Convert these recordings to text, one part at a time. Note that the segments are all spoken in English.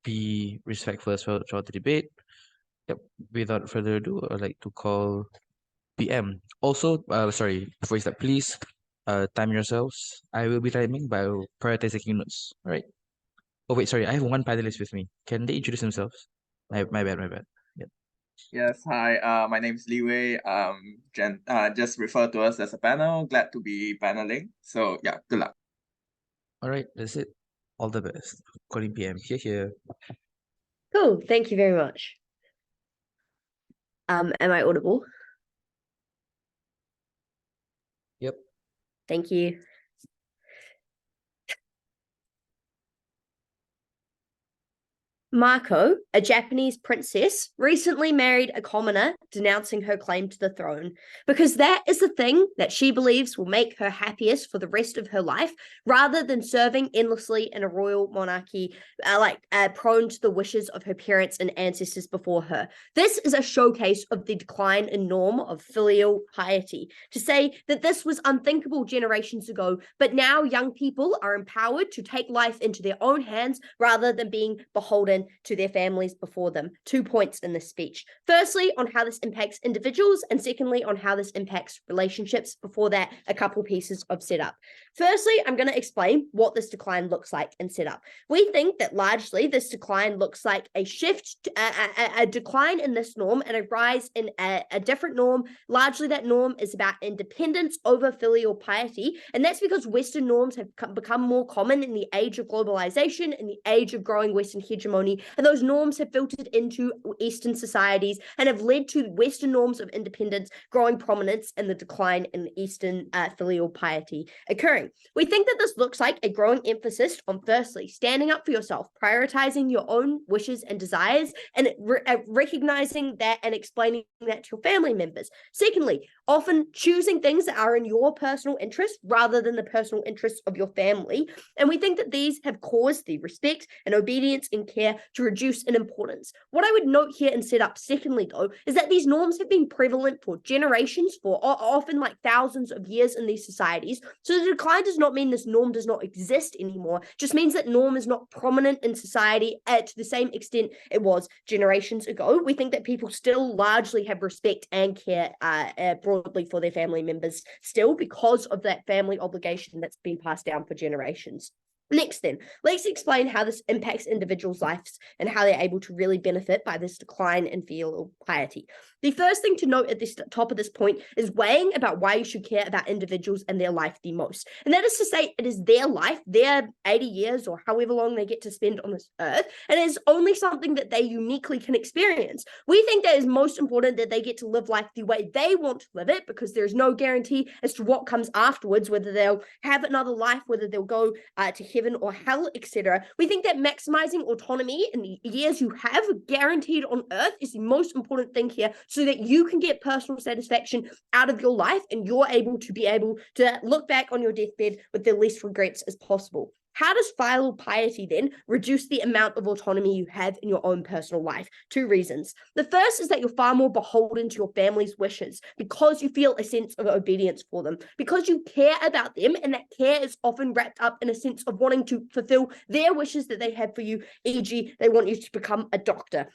be respectful as well throughout the debate. Yep. Without further ado, I'd like to call PM. Also, sorry, before you start, please time yourselves. I will be timing by prioritizing notes. All right. Oh wait, sorry. I have one panelist with me. Can they introduce themselves? My bad, my bad. Yep. Yes, hi. My name is Liwei. Just refer to us as a panel. Glad to be paneling. So yeah, good luck. All right, that's it. All the best. Calling PM. Here. Cool. Thank you very much. Am I audible? Yep. Thank you. Mako, a Japanese princess, recently married a commoner, denouncing her claim to the throne, because that is the thing that she believes will make her happiest for the rest of her life, rather than serving endlessly in a royal monarchy, prone to the wishes of her parents and ancestors before her. This is a showcase of the decline in norm of filial piety, to say that this was unthinkable generations ago, but now young people are empowered to take life into their own hands rather than being beholden to their families before them. 2 points in this speech. Firstly, on how this impacts individuals, and secondly, on how this impacts relationships. Before that, a couple pieces of setup. Firstly, I'm going to explain what this decline looks like in setup. We think that largely this decline looks like a shift, a decline in this norm and a rise in a different norm. Largely that norm is about independence over filial piety, and that's because Western norms have become more common in the age of globalization, in the age of growing Western hegemony, and those norms have filtered into Eastern societies and have led to Western norms of independence growing prominence and the decline in Eastern filial piety occurring. We think that this looks like a growing emphasis on, firstly, standing up for yourself, prioritizing your own wishes and desires, and recognizing that and explaining that to your family members. Secondly, often choosing things that are in your personal interest rather than the personal interests of your family. And we think that these have caused the respect and obedience and care to reduce in importance. What I would note here and set up secondly, though, is that these norms have been prevalent for generations, for often like thousands of years in these societies. So the decline does not mean this norm does not exist anymore, it just means that norm is not prominent in society to the same extent it was generations ago. We think that people still largely have respect and care broadly for their family members still, because of that family obligation that's been passed down for generations. Next then, let's explain how this impacts individuals' lives and how they're able to really benefit by this decline in filial piety. The first thing to note at this top of this point is weighing about why you should care about individuals and their life the most. And that is to say, it is their life, their 80 years or however long they get to spend on this earth, and it is only something that they uniquely can experience. We think that it is most important that they get to live life the way they want to live it, because there's no guarantee as to what comes afterwards, whether they'll have another life, whether they'll go to heaven or hell, etc. We think that maximizing autonomy in the years you have guaranteed on earth is the most important thing here, so that you can get personal satisfaction out of your life and you're able to look back on your deathbed with the least regrets as possible. How does filial piety then reduce the amount of autonomy you have in your own personal life? 2 reasons. The first is that you're far more beholden to your family's wishes because you feel a sense of obedience for them, because you care about them, and that care is often wrapped up in a sense of wanting to fulfill their wishes that they have for you, e.g. they want you to become a doctor.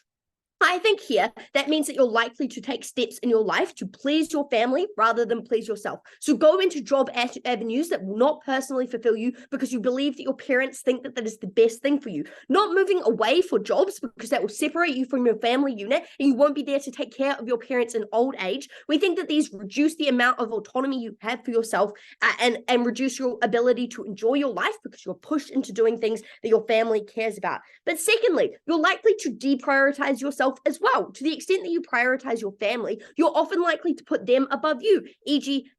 I think here that means that you're likely to take steps in your life to please your family rather than please yourself. So go into job avenues that will not personally fulfill you because you believe that your parents think that that is the best thing for you. Not moving away for jobs because that will separate you from your family unit and you won't be there to take care of your parents in old age. We think that these reduce the amount of autonomy you have for yourself and reduce your ability to enjoy your life because you're pushed into doing things that your family cares about. But secondly, you're likely to deprioritize yourself as well. To the extent that you prioritize your family, you're often likely to put them above you, e.g.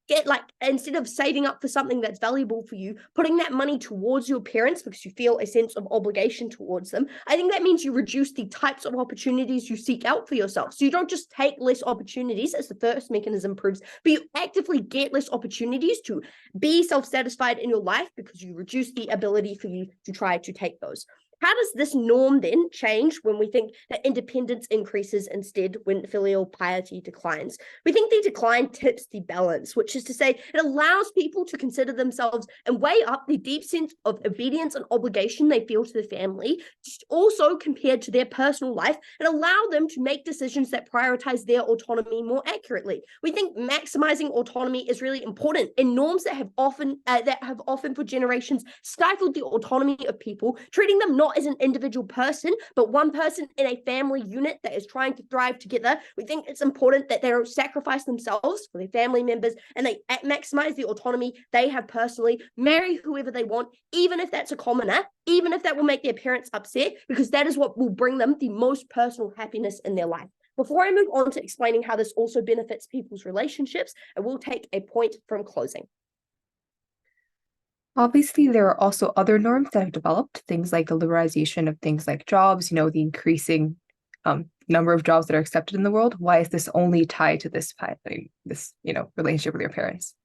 instead of saving up for something that's valuable for you, putting that money towards your parents because you feel a sense of obligation towards them. I think that means you reduce the types of opportunities you seek out for yourself. So you don't just take less opportunities, as the first mechanism proves, but you actively get less opportunities to be self-satisfied in your life because you reduce the ability for you to try to take those. How does this norm then change when we think that independence increases instead when filial piety declines? We think the decline tips the balance, which is to say it allows people to consider themselves and weigh up the deep sense of obedience and obligation they feel to the family, also compared to their personal life, and allow them to make decisions that prioritize their autonomy more accurately. We think maximizing autonomy is really important in norms that have often for generations stifled the autonomy of people, treating them not as an individual person, but one person in a family unit that is trying to thrive together. We think it's important that they sacrifice themselves for their family members and they maximize the autonomy they have personally, marry whoever they want, even if that's a commoner, even if that will make their parents upset, because that is what will bring them the most personal happiness in their life. Before I move on to explaining how this also benefits people's relationships, I will take a point from closing. Obviously, there are also other norms that have developed, things like the liberalization of things like jobs, the increasing number of jobs that are accepted in the world. Why is this only tied to this relationship with your parents?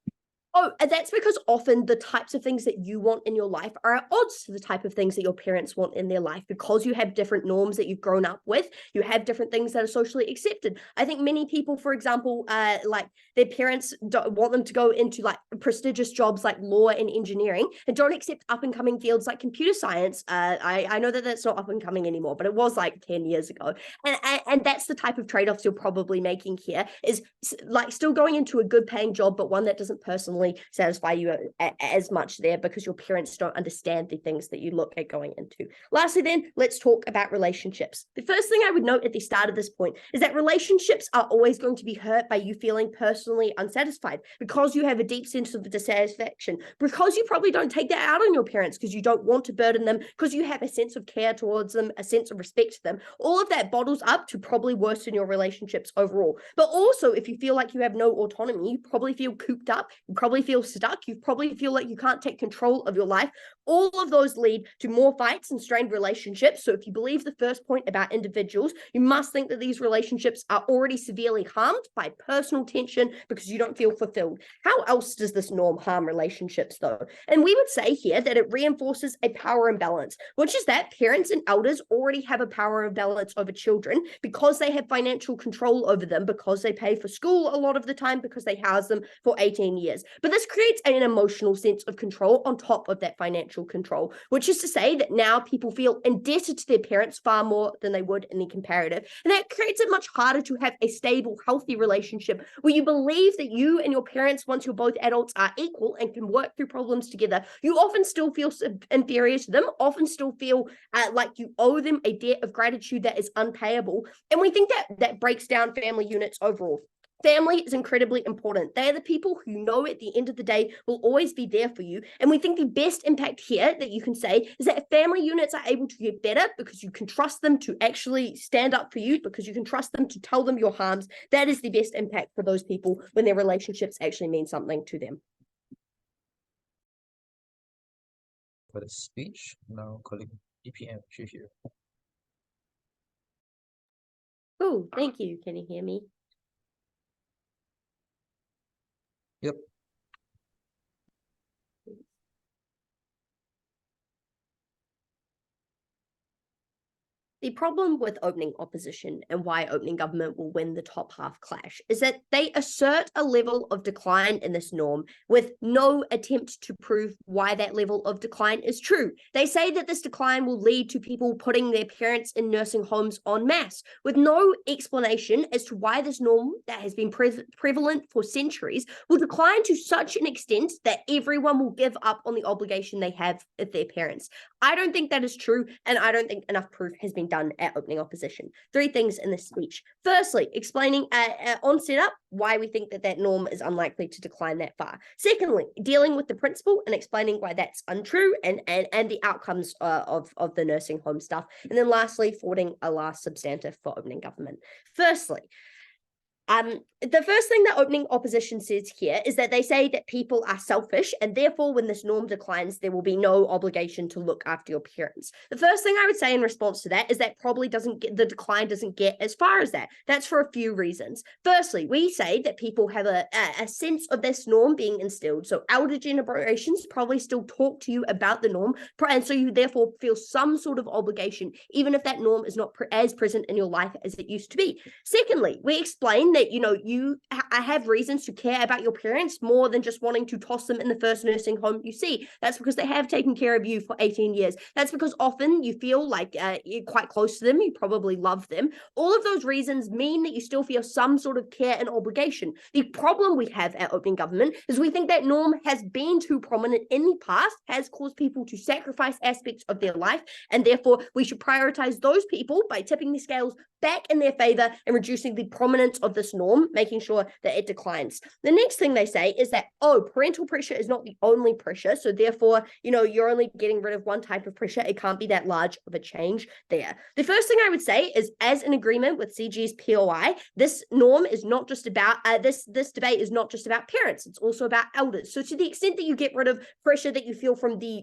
Oh, and that's because often the types of things that you want in your life are at odds to the type of things that your parents want in their life, because you have different norms that you've grown up with. You have different things that are socially accepted. I think many people, for example, like their parents don't want them to go into like prestigious jobs like law and engineering, and don't accept up and coming fields like computer science. I know that that's not up and coming anymore, but it was like 10 years ago. And that's the type of trade-offs you're probably making here, is like still going into a good paying job, but one that doesn't personally satisfy you as much there because your parents don't understand the things that you look at going into. Lastly, then, let's talk about relationships. The first thing I would note at the start of this point is that relationships are always going to be hurt by you feeling personally unsatisfied, because you have a deep sense of dissatisfaction, because you probably don't take that out on your parents because you don't want to burden them, because you have a sense of care towards them, a sense of respect to them. All of that bottles up to probably worsen your relationships overall. But also, if you feel like you have no autonomy, you probably feel cooped up, you probably feel stuck, you probably feel like you can't take control of your life. All of those lead to more fights and strained relationships. So if you believe the first point about individuals, you must think that these relationships are already severely harmed by personal tension because you don't feel fulfilled. How else does this norm harm relationships, though? And we would say here that it reinforces a power imbalance, which is that parents and elders already have a power imbalance over children because they have financial control over them, because they pay for school a lot of the time, because they house them for 18 years. But this creates an emotional sense of control on top of that financial control, which is to say that now people feel indebted to their parents far more than they would in the comparative. And that creates it much harder to have a stable, healthy relationship where you believe that you and your parents, once you're both adults, are equal and can work through problems together. You often still feel inferior to them, often still feel like you owe them a debt of gratitude that is unpayable. And we think that breaks down family units overall. Family is incredibly important. They are the people who you know at the end of the day will always be there for you. And we think the best impact here that you can say is that family units are able to get better because you can trust them to actually stand up for you, because you can trust them to tell them your harms. That is the best impact for those people when their relationships actually mean something to them. For the speech, now calling EPM here. Oh, thank you. Can you hear me? Yep. The problem with opening opposition and why opening government will win the top half clash is that they assert a level of decline in this norm with no attempt to prove why that level of decline is true. They say that this decline will lead to people putting their parents in nursing homes en masse, with no explanation as to why this norm that has been prevalent for centuries will decline to such an extent that everyone will give up on the obligation they have with their parents. I don't think that is true, and I don't think enough proof has been done at opening opposition. 3 things in this speech. Firstly, explaining on setup why we think that norm is unlikely to decline that far. Secondly, dealing with the principle and explaining why that's untrue and the outcomes of the nursing home stuff. And then lastly, forwarding a last substantive for opening government. Firstly, the first thing that opening opposition says here is that they say that people are selfish, and therefore when this norm declines, there will be no obligation to look after your parents. The first thing I would say in response to that is that probably the decline doesn't get as far as that. That's for a few reasons. Firstly, we say that people have a sense of this norm being instilled. So elder generations probably still talk to you about the norm, and so you therefore feel some sort of obligation, even if that norm is not as present in your life as it used to be. Secondly, we explain that, I have reasons to care about your parents more than just wanting to toss them in the first nursing home you see. That's because they have taken care of you for 18 years. That's because often you feel like you're quite close to them. You probably love them. All of those reasons mean that you still feel some sort of care and obligation. The problem we have at opening government is we think that norm has been too prominent in the past, has caused people to sacrifice aspects of their life, and therefore we should prioritize those people by tipping the scales back in their favor and reducing the prominence of this norm, making sure that it declines. The next thing they say is that, parental pressure is not the only pressure, so therefore, you're only getting rid of one type of pressure. It can't be that large of a change there. The first thing I would say is, as an agreement with CG's POI, this norm is not just about, this debate is not just about parents, it's also about elders. So to the extent that you get rid of pressure that you feel from the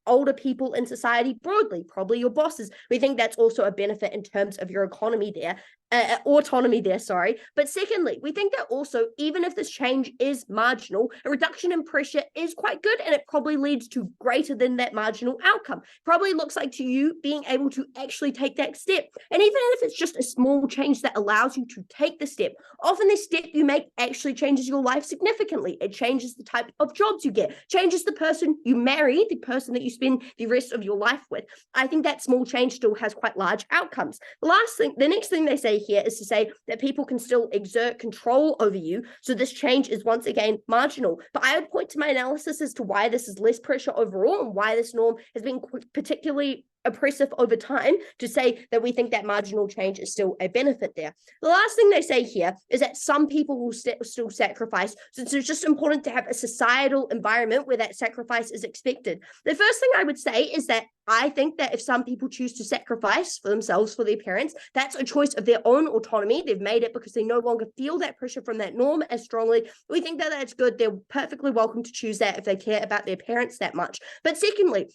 older people in society broadly, probably your bosses, we think that's also a benefit in terms of your autonomy there. But secondly, we think that also, even if this change is marginal, a reduction in pressure is quite good, and it probably leads to greater than that marginal outcome. Probably looks like to you being able to actually take that step. And even if it's just a small change that allows you to take the step, often this step you make actually changes your life significantly. It changes the type of jobs you get, changes the person you marry, the person that you spend the rest of your life with. I think that small change still has quite large outcomes. The next thing they say here is to say that people can still exert control over you, so this change is once again marginal. But I would point to my analysis as to why this is less pressure overall and why this norm has been particularly oppressive over time, to say that we think that marginal change is still a benefit there. The last thing they say here is that some people will still sacrifice, so it's just important to have a societal environment where that sacrifice is expected. The first thing I would say is that I think that if some people choose to sacrifice for themselves, for their parents, that's a choice of their own autonomy. They've made it because they no longer feel that pressure from that norm as strongly. We think that that's good. They're perfectly welcome to choose that if they care about their parents that much. But secondly,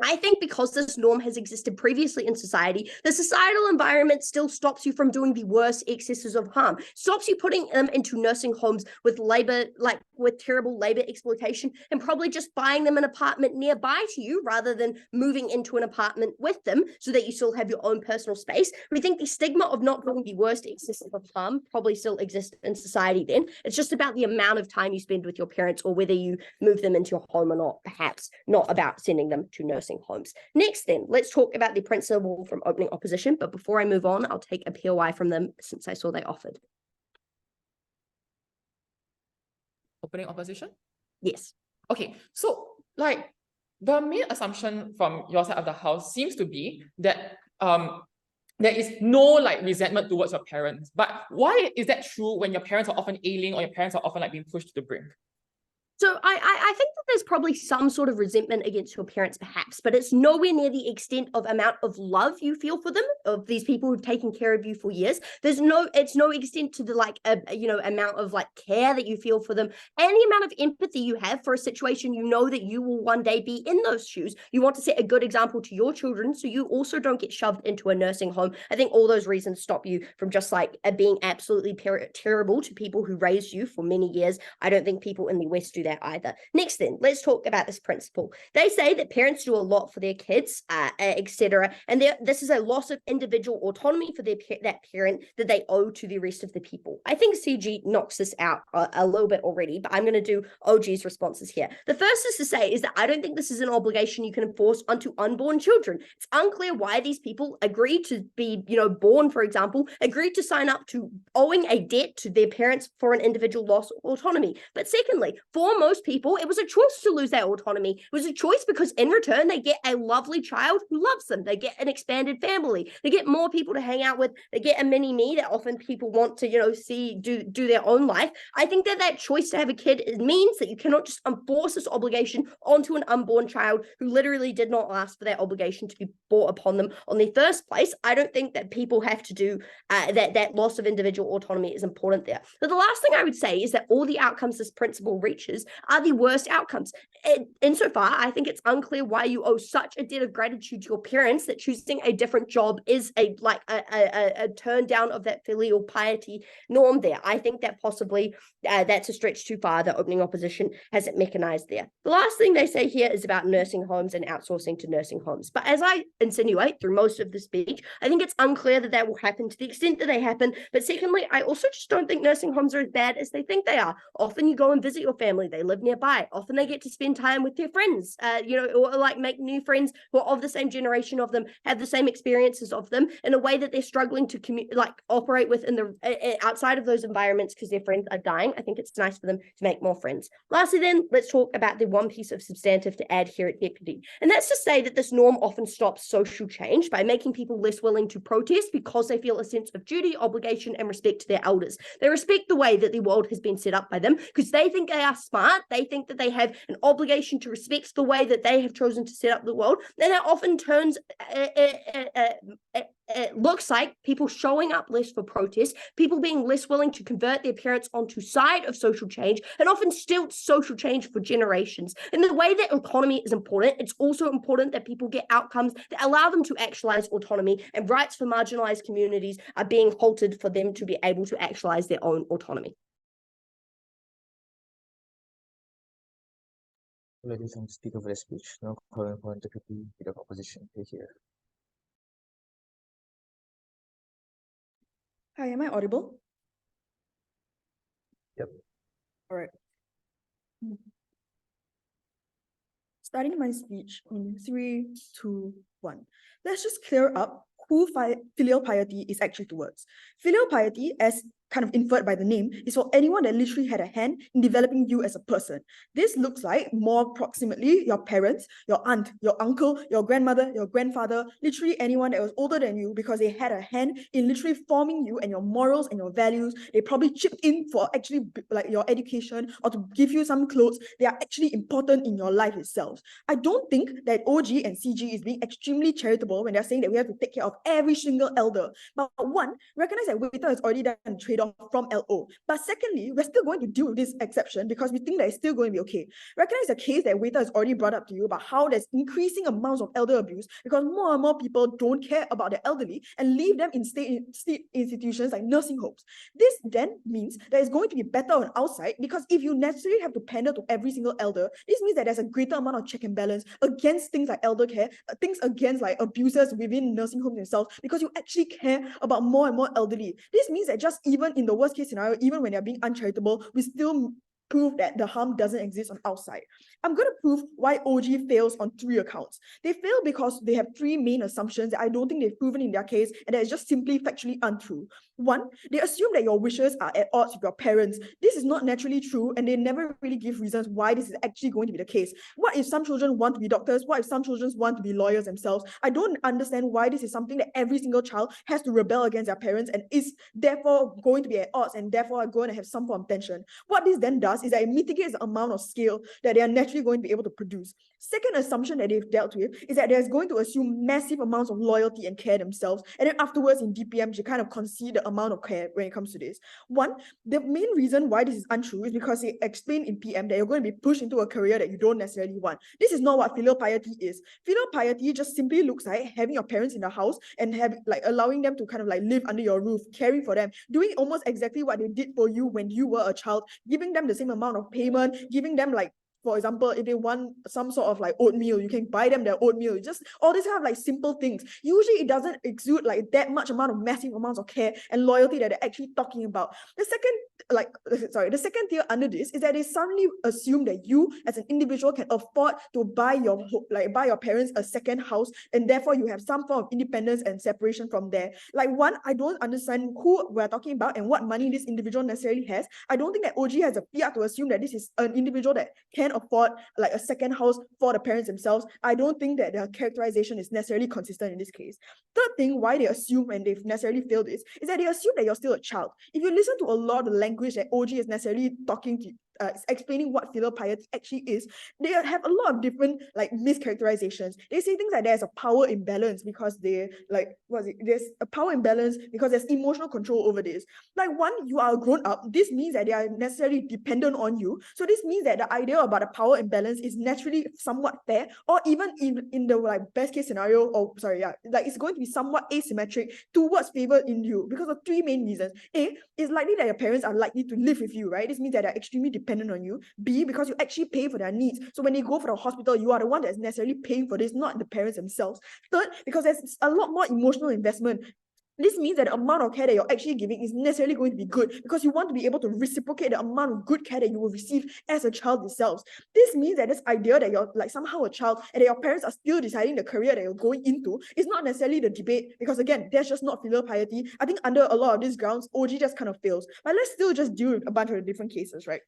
I think because this norm has existed previously in society, the societal environment still stops you from doing the worst excesses of harm, stops you putting them into nursing homes with terrible labor exploitation, and probably just buying them an apartment nearby to you rather than moving into an apartment with them so that you still have your own personal space. We think the stigma of not doing the worst excesses of harm probably still exists in society then. It's just about the amount of time you spend with your parents or whether you move them into your home or not, perhaps not about sending them to nursing homes. Next then, let's talk about the principle from opening opposition, but before I move on, I'll take a POI from them since I saw they offered. Opening opposition? Yes. Okay, so the main assumption from your side of the house seems to be that there is no resentment towards your parents. But why is that true when your parents are often ailing or your parents are often being pushed to the brink? So I think that there's probably some sort of resentment against your parents, perhaps, but it's nowhere near the extent of amount of love you feel for them, of these people who've taken care of you for years. It's no extent to the amount of care that you feel for them, and the amount of empathy you have for a situation you know that you will one day be in those shoes. You want to set a good example to your children, so you also don't get shoved into a nursing home. I think all those reasons stop you from just being absolutely terrible to people who raised you for many years. I don't think people in the West do that either. Next then, let's talk about this principle. They say that parents do a lot for their kids, etc., and this is a loss of individual autonomy for that parent that they owe to the rest of the people. I think CG knocks this out a little bit already, but I'm going to do OG's responses here. The first is to say is that I don't think this is an obligation you can enforce onto unborn children. It's unclear why these people agree to be, born, for example, agreed to sign up to owing a debt to their parents for an individual loss of autonomy. But secondly, 4 most people, it was a choice to lose their autonomy. It was a choice because in return, they get a lovely child who loves them. They get an expanded family. They get more people to hang out with. They get a mini me that often people want to, see do their own life. I think that choice to have a kid means that you cannot just enforce this obligation onto an unborn child who literally did not ask for that obligation to be brought upon them on the first place. I don't think that people have to do that loss of individual autonomy is important there. But the last thing I would say is that all the outcomes this principle reaches are the worst outcomes. Insofar, I think it's unclear why you owe such a debt of gratitude to your parents that choosing a different job is a turn down of that filial piety norm there. I think that possibly that's a stretch too far. The opening opposition has it mechanized there. The last thing they say here is about nursing homes and outsourcing to nursing homes. But as I insinuate through most of the speech, I think it's unclear that will happen to the extent that they happen. But secondly, I also just don't think nursing homes are as bad as they think they are. Often you go and visit your family, they live nearby. Often they get to spend time with their friends, or like make new friends who are of the same generation of them, have the same experiences of them in a way that they're struggling to operate with in the outside of those environments because their friends are dying. I think it's nice for them to make more friends. Lastly, then, let's talk about the one piece of substantive to add here at Deputy. And that's to say that this norm often stops social change by making people less willing to protest because they feel a sense of duty, obligation, and respect to their elders. They respect the way that the world has been set up by them because they think they are smart. They think that they have an obligation to respect the way that they have chosen to set up the world. And that often turns it looks like people showing up less for protests, people being less willing to convert their parents onto side of social change, and often stilts social change for generations. And the way that autonomy is important, it's also important that people get outcomes that allow them to actualize autonomy, and rights for marginalized communities are being halted for them to be able to actualize their own autonomy. Ladies and speak over the speech, no calling for deputy leader of opposition. Here. Hi, am I audible? Yep. All right. Starting my speech in 3, 2, 1. Let's just clear up who filial piety is actually towards. Filial piety, as kind of inferred by the name, is for anyone that literally had a hand in developing you as a person. This looks like more approximately your parents, your aunt, your uncle, your grandmother, your grandfather, literally anyone that was older than you because they had a hand in literally forming you and your morals and your values. They probably chipped in for actually like your education or to give you some clothes. They are actually important in your life itself. I don't think that OG and CG is being extremely charitable when they're saying that we have to take care of every single elder. But one, recognize that Waiter has already done a trade-off from LO. But secondly, we're still going to deal with this exception because we think that it's still going to be okay. Recognize the case that Waiter has already brought up to you about how there's increasing amounts of elder abuse because more and more people don't care about the elderly and leave them in state institutions like nursing homes. This then means that it's going to be better on outside because if you necessarily have to pander to every single elder, this means that there's a greater amount of check and balance against things like elder care, things against like abusers within nursing homes themselves because you actually care about more and more elderly. This means that just even in the worst case scenario, even when they're being uncharitable, we still prove that the harm doesn't exist on outside. I'm going to prove why OG fails on 3 accounts. They fail because they have 3 main assumptions that I don't think they've proven in their case and that is just simply factually untrue. 1, they assume that your wishes are at odds with your parents. This is not naturally true and they never really give reasons why this is actually going to be the case. What if some children want to be doctors? What if some children want to be lawyers themselves? I don't understand why this is something that every single child has to rebel against their parents and is therefore going to be at odds and therefore are going to have some form of tension. What this then does is that it mitigates the amount of scale that they are naturally going to be able to produce. Second assumption that they've dealt with is that they're going to assume massive amounts of loyalty and care themselves. And then afterwards in DPM, you kind of concede the amount of care when it comes to this. One, the main reason why this is untrue is because they explain in PM that you're going to be pushed into a career that you don't necessarily want. This is not what filial piety is. Filial piety just simply looks like having your parents in the house and allowing them to kind of like live under your roof, caring for them, doing almost exactly what they did for you when you were a child, giving them the same amount of payment, giving them like for example, if they want some sort of like oatmeal, you can buy them their oatmeal. Just all these kind of like simple things. Usually it doesn't exude like that much amount of massive amounts of care and loyalty that they're actually talking about. The second tier under this is that they suddenly assume that you as an individual can afford to buy your parents a second house, and therefore you have some form of independence and separation from there. Like, one, I don't understand who we're talking about and what money this individual necessarily has. I don't think that OG has a PR to assume that this is an individual that can afford like a second house for the parents themselves. I don't think that their characterization is necessarily consistent in this case. Third thing, why they assume and they've necessarily failed this, is that they assume that you're still a child. If you listen to a lot of the language that OG is necessarily talking to, explaining what filial piety actually is, they have a lot of different like mischaracterizations. They say things like there's a power imbalance because there's a power imbalance because there's emotional control over this. Like, one, you are a grown up. This means that they are necessarily dependent on you. So this means that the idea about a power imbalance is naturally somewhat fair, or even in the like best case scenario, like it's going to be somewhat asymmetric towards favor in you because of three main reasons. A, it's likely that your parents are likely to live with you, right? This means that they're extremely dependent on you. B, because you actually pay for their needs. So when they go for the hospital, you are the one that's necessarily paying for this, not the parents themselves. Third, because there's a lot more emotional investment. This means that the amount of care that you're actually giving is necessarily going to be good because you want to be able to reciprocate the amount of good care that you will receive as a child yourselves. This means that this idea that you're like somehow a child and that your parents are still deciding the career that you're going into is not necessarily the debate, because again, that's just not filial piety. I think under a lot of these grounds, OG just kind of fails. But let's still just deal with a bunch of the different cases, right?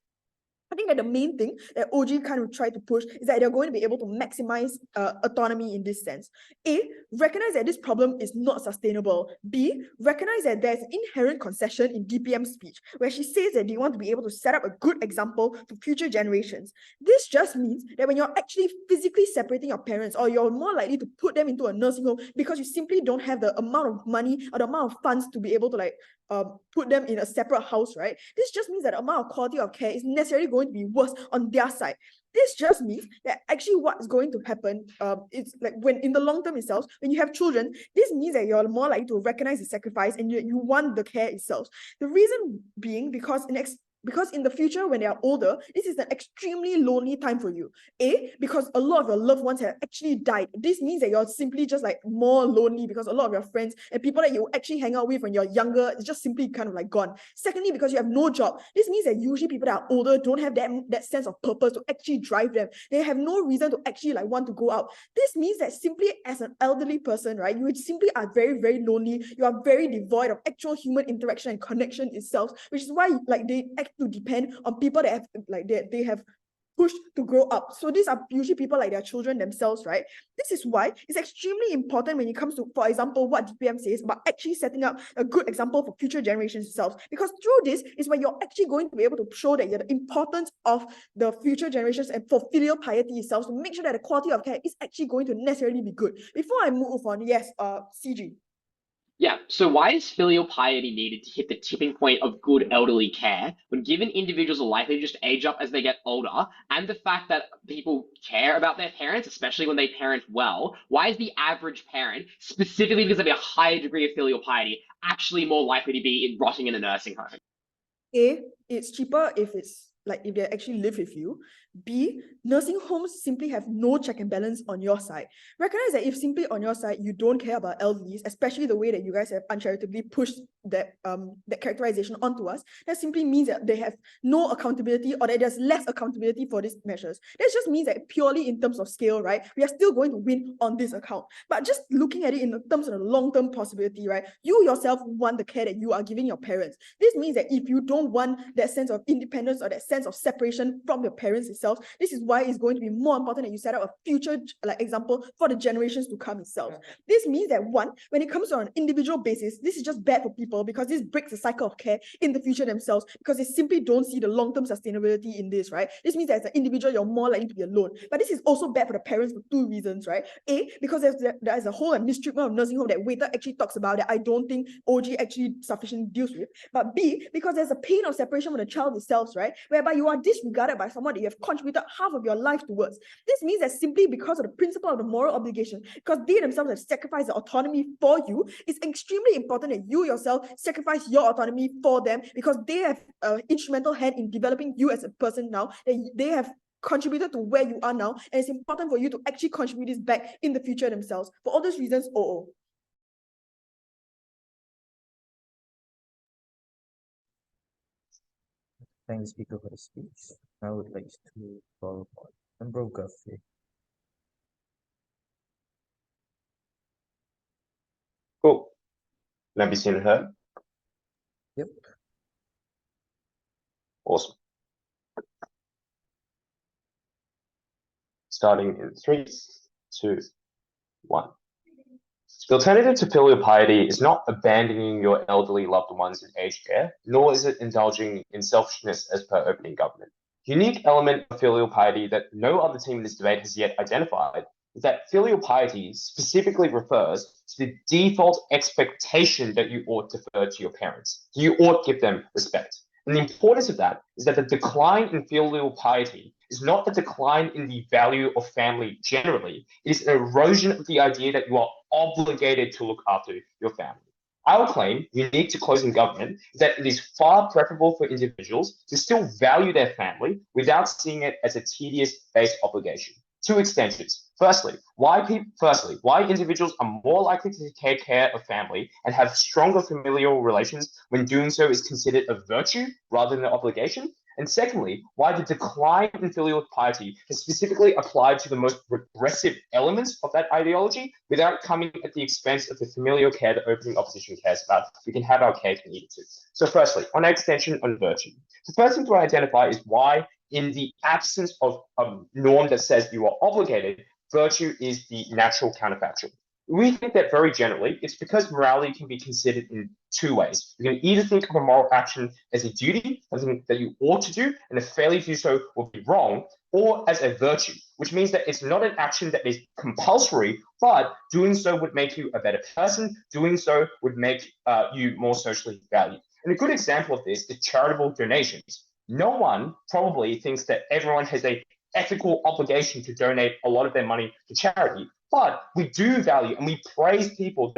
I think that the main thing that OG kind of tried to push is that they're going to be able to maximize autonomy in this sense. A, recognize that this problem is not sustainable. B, recognize that there's an inherent concession in DPM's speech, where she says that they want to be able to set up a good example for future generations. This just means that when you're actually physically separating your parents, or you're more likely to put them into a nursing home because you simply don't have the amount of money or the amount of funds to be able to like put them in a separate house, right? This just means that the amount of quality of care is necessarily going to be worse on their side. This just means that actually what's going to happen is like when in the long term itself, when you have children, this means that you're more likely to recognize the sacrifice and you want the care itself. The reason being because in the future, when they are older, this is an extremely lonely time for you. A, because a lot of your loved ones have actually died. This means that you're simply just like more lonely because a lot of your friends and people that you actually hang out with when you're younger is just simply kind of like gone. Secondly, because you have no job. This means that usually people that are older don't have that sense of purpose to actually drive them. They have no reason to actually like want to go out. This means that simply as an elderly person, right, you simply are very, very lonely. You are very devoid of actual human interaction and connection itself, which is why like they to depend on people that have like they have pushed to grow up. So these are usually people like their children themselves, right? This is why it's extremely important when it comes to, for example, what DPM says about actually setting up a good example for future generations themselves. Because through this is when you're actually going to be able to show that the importance of the future generations and for filial piety itself to make sure that the quality of care is actually going to necessarily be good. Before I move on, yes, CG. Yeah, so why is filial piety needed to hit the tipping point of good elderly care when given individuals are likely to just age up as they get older, and the fact that people care about their parents, especially when they parent well? Why is the average parent, specifically because of a higher degree of filial piety, actually more likely to be rotting in a nursing home? A, it's cheaper if they actually live with you. B, nursing homes simply have no check and balance on your side. Recognize that if simply on your side you don't care about elderlies, especially the way that you guys have uncharitably pushed that characterization onto us, that simply means that they have no accountability, or that there's less accountability for these measures. This just means that purely in terms of scale, right, we are still going to win on this account. But just looking at it in terms of the long-term possibility, right, you yourself want the care that you are giving your parents. This means that if you don't want that sense of independence or that sense of separation from your parents itself, this is why it's going to be more important that you set up a future example for the generations to come itself. This means that one, when it comes to an individual basis, this is just bad for people because this breaks the cycle of care in the future themselves, because they simply don't see the long-term sustainability in this, right? This means that as an individual, you're more likely to be alone. But this is also bad for the parents for two reasons, right? A, because there's a whole mistreatment of nursing home that Waiter actually talks about that I don't think OG actually sufficiently deals with. But B, because there's a pain of separation from the child itself, right? Whereby you are disregarded by someone that you have contributed half of your life towards. This means that simply because of the principle of the moral obligation, because they themselves have sacrificed the autonomy for you, it's extremely important that you yourself sacrifice your autonomy for them, because they have an instrumental hand in developing you as a person now. They have contributed to where you are now, and it's important for you to actually contribute this back in the future themselves. For all those reasons, Thank the speaker for the speech. I would like to call upon Member Guthrie. Cool. Can I be seen and heard? Yep. Awesome. Starting in 3, 2, 1. The alternative to filial piety is not abandoning your elderly loved ones in aged care, nor is it indulging in selfishness as per opening government. The unique element of filial piety that no other team in this debate has yet identified is that filial piety specifically refers to the default expectation that you ought to defer to your parents. You ought to give them respect. And the importance of that is that the decline in filial piety is not the decline in the value of family generally. It is an erosion of the idea that you are obligated to look after your family. Our claim, unique to closing government, is that it is far preferable for individuals to still value their family without seeing it as a tedious base obligation. 2 extensions. Firstly, why individuals are more likely to take care of family and have stronger familial relations when doing so is considered a virtue rather than an obligation. And secondly, why the decline in filial piety has specifically applied to the most regressive elements of that ideology without coming at the expense of the familial care that opening opposition cares about. We can have our cake and eat it too. So firstly, on extension on virtue. The first thing to identify is why, in the absence of a norm that says you are obligated, virtue is the natural counterfactual. We think that very generally, it's because morality can be considered in 2 ways. You can either think of a moral action as a duty, something that you ought to do, and a failure to do so will be wrong, or as a virtue, which means that it's not an action that is compulsory, but doing so would make you a better person, doing so would make you more socially valued. And a good example of this is charitable donations. No one probably thinks that everyone has an ethical obligation to donate a lot of their money to charity, but we do value and we praise people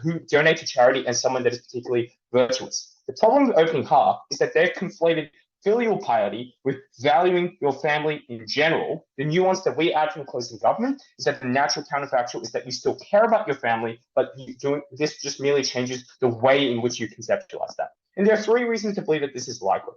who donate to charity as someone that is particularly virtuous. The problem with opening heart is that they've conflated filial piety with valuing your family in general. The nuance that we add from closing government is that the natural counterfactual is that you still care about your family, but this just merely changes the way in which you conceptualize that. And there are 3 reasons to believe that this is likely,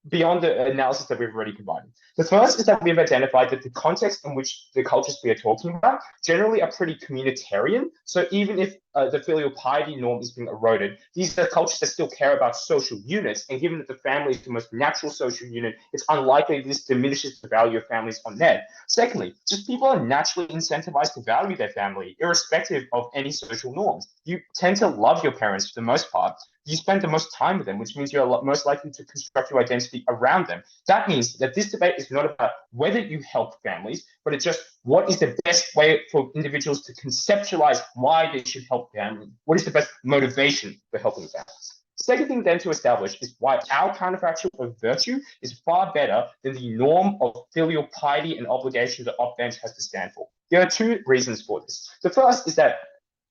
beyond the analysis that we've already provided. The first is that we've identified that the context in which the cultures we are talking about generally are pretty communitarian. So even if the filial piety norm is being eroded, these are cultures that still care about social units. And given that the family is the most natural social unit, it's unlikely this diminishes the value of families on net. Secondly, just people are naturally incentivized to value their family, irrespective of any social norms. You tend to love your parents for the most part. You spend the most time with them, which means you're most likely to construct your identity around them. That means that this debate is not about whether you help families, but it's just what is the best way for individuals to conceptualize why they should help families. What is the best motivation for helping families? Second thing then to establish is why our counterfactual of virtue is far better than the norm of filial piety and obligation that Opbench has to stand for. There are 2 reasons for this. The first is that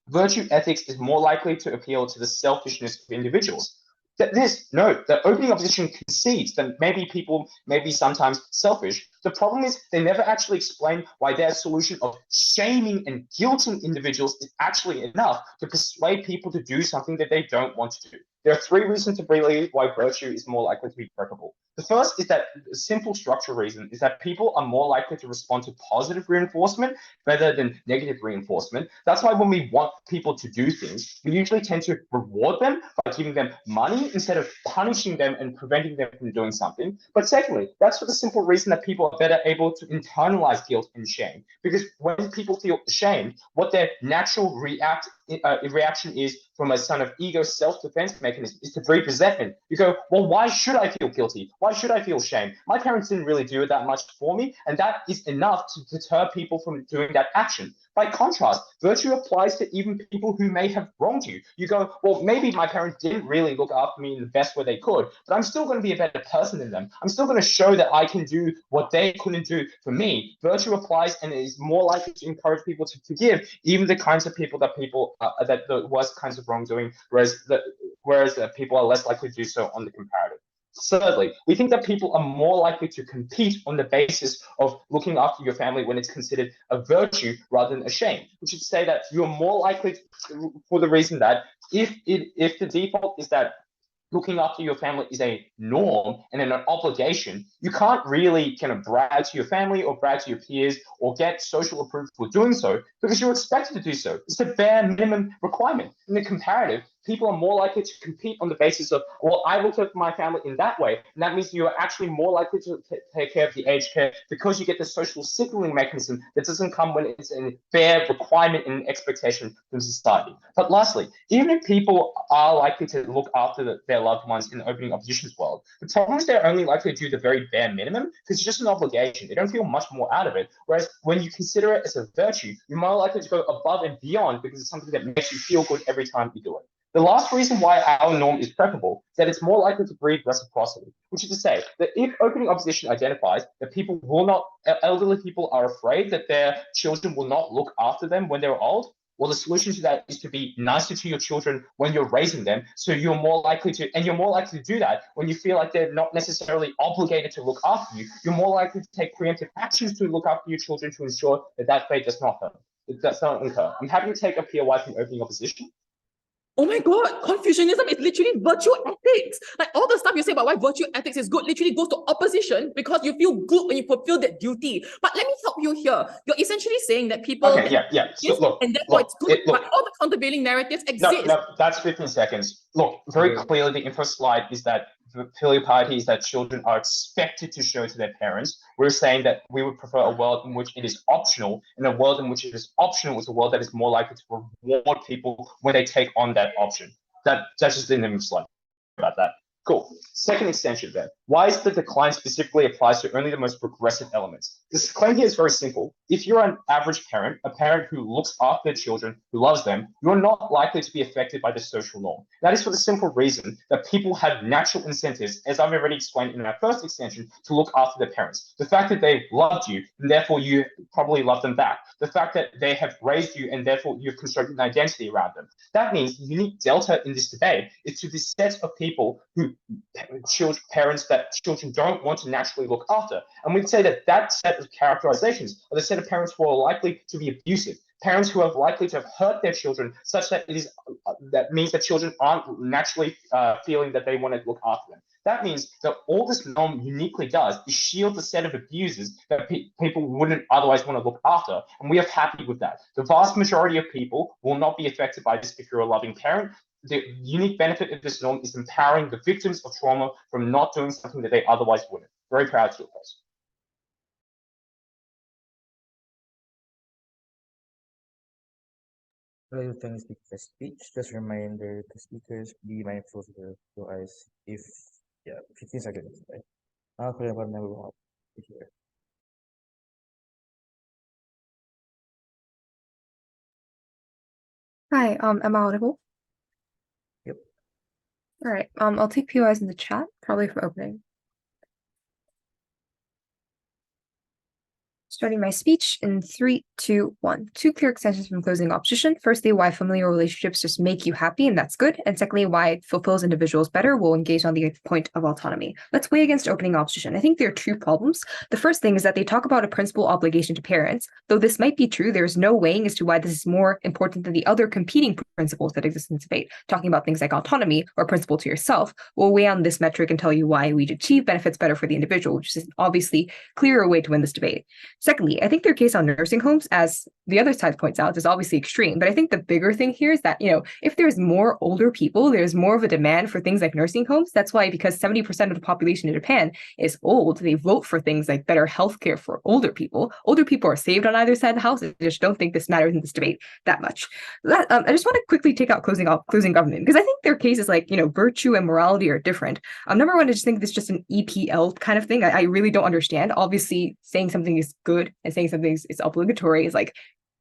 virtue ethics is more likely to appeal to the selfishness of individuals. The opening opposition concedes that maybe people may be sometimes selfish. The problem is they never actually explain why their solution of shaming and guilting individuals is actually enough to persuade people to do something that they don't want to do. There are 3 reasons to believe why virtue is more likely to be preferable. The first is that the simple structural reason is that people are more likely to respond to positive reinforcement rather than negative reinforcement. That's why when we want people to do things, we usually tend to reward them by giving them money instead of punishing them and preventing them from doing something. But secondly, that's for the simple reason that people are better able to internalize guilt and shame. Because when people feel ashamed, what their natural reaction is from a kind of ego self-defense mechanism is to breed resentment. You go, well, why should I feel guilty? Why should I feel shame? My parents didn't really do that much for me, and that is enough to deter people from doing that action. By contrast, virtue applies to even people who may have wronged you. You go, well, maybe my parents didn't really look after me in the best way they could, but I'm still going to be a better person than them. I'm still going to show that I can do what they couldn't do for me. Virtue applies and is more likely to encourage people to forgive even the kinds of people that the worst kinds of wrongdoing, whereas people are less likely to do so on the comparative. Thirdly, we think that people are more likely to compete on the basis of looking after your family when it's considered a virtue rather than a shame, which is to say that you're more likely for the reason that if the default is that looking after your family is a norm and an obligation, you can't really kind of brag to your family or brag to your peers or get social approval for doing so because you're expected to do so. It's the bare minimum requirement. In the comparative, people are more likely to compete on the basis of, well, I look after my family in that way, and that means you are actually more likely to take care of the aged care because you get the social signaling mechanism that doesn't come when it's a fair requirement and expectation from society. But lastly, even if people are likely to look after their loved ones in the opening oppositions world, the problem is they're only likely to do the very bare minimum because it's just an obligation. They don't feel much more out of it. Whereas when you consider it as a virtue, you're more likely to go above and beyond because it's something that makes you feel good every time you do it. The last reason why our norm is preferable is that it's more likely to breed reciprocity, which is to say that if opening opposition identifies that people will not, elderly people are afraid that their children will not look after them when they're old, well, the solution to that is to be nicer to your children when you're raising them. So you're more likely to do that when you feel like they're not necessarily obligated to look after you. You're more likely to take preemptive actions to look after your children to ensure that fate does not occur. I'm happy to take a POI from opening opposition. Oh my God, Confucianism is literally virtue ethics. Like all the stuff you say about why virtue ethics is good literally goes to opposition because you feel good when you fulfill that duty. But let me help you here. You're essentially saying that people Okay, yeah. So look, and therefore it's good, but all the countervailing narratives exist. No, that's 15 seconds. Look, very clearly the info slide is that the filial piety is that children are expected to show to their parents. We're saying that we would prefer a world in which it is optional, and a world in which it is optional is a world that is more likely to reward people when they take on that option. That's just in the slide about that. Cool. Second extension then. Why is the decline specifically applies to only the most progressive elements? This claim here is very simple. If you're an average parent, a parent who looks after their children, who loves them, you're not likely to be affected by the social norm. That is for the simple reason that people have natural incentives, as I've already explained in our first extension, to look after their parents. The fact that they loved you, and therefore you probably love them back. The fact that they have raised you, and therefore you've constructed an identity around them. That means the unique delta in this debate is to this set of people who parents that children don't want to naturally look after. And we'd say that that set of characterizations are the set of parents who are likely to be abusive, parents who are likely to have hurt their children such that that means that children aren't naturally feeling that they want to look after them. That means that all this norm uniquely does is shield the set of abusers that people wouldn't otherwise want to look after, and we are happy with that. The vast majority of people will not be affected by this if you're a loving parent. The unique benefit of this norm is empowering the victims of trauma from not doing something that they otherwise wouldn't. Very proud to do this. While thanks for the speech, just a reminder to speakers, be mindful of your eyes. If 15 seconds, right? I'll call about number one here. Hi, am I audible? Yep. All right, I'll take POIs in the chat, probably for opening. Starting my speech in 3, 2, 1. 2 clear extensions from closing opposition. Firstly, why familiar relationships just make you happy, and that's good. And secondly, why it fulfills individuals better. We'll engage on the point of autonomy. Let's weigh against opening opposition. I think there are 2 problems. The first thing is that they talk about a principal obligation to parents. Though this might be true, there is no weighing as to why this is more important than the other competing principles that exist in debate. Talking about things like autonomy or principle to yourself will weigh on this metric and tell you why we achieve benefits better for the individual, which is obviously clearer way to win this debate. Secondly, I think their case on nursing homes, as the other side points out, is obviously extreme. But I think the bigger thing here is that, if there's more older people, there's more of a demand for things like nursing homes. That's why, because 70% of the population in Japan is old, they vote for things like better healthcare for older people. Older people are saved on either side of the house. I just don't think this matters in this debate that much. I just want to quickly take out closing government, because I think their cases like, virtue and morality are different. Number one, I just think this is just an EPL kind of thing. I really don't understand. Obviously, saying something is good and saying something is obligatory is like